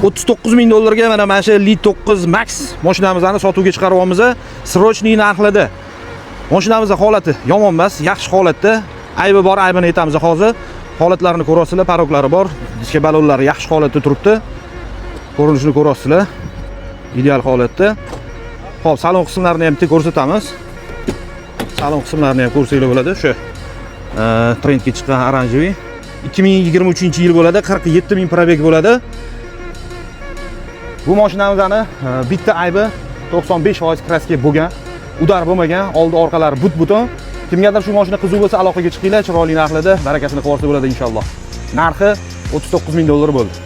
39 ming dollarga mana shu Lead 9 Max mashinamizni sotuvga chiqaryapmiz. Srochniy narxlarda. Mashinamizning holati yomon emas, yaxshi holatda. Aybi bor, aybini aytamiz hozir. Holatlarini ko'rasizlar, paroklari bor, diska balonlari yaxshi holatda turibdi. Ko'rinishini ko'rasizlar. Ideal holatda. Xo'p, salon qismlarini ham ko'rsatamiz. Salon qismlarini ham ko'rsanglar bo'ladi. Shu trendga chiqqan oranjeviy 2023-yil bo'ladi, 47 ming probeg bo'ladi. Bu mashinamizni bitta aybi 95% kraska bo'lgan, udar bo'lmagan, oldi orqalari but-butun. Kimgadir shu mashina qiziq bo'lsa aloqaga chiqinglar, chiroyli narxlarda barakasini qo'rsa bo'ladi inshaalloh. Narxi 39 ming dollar bo'ldi.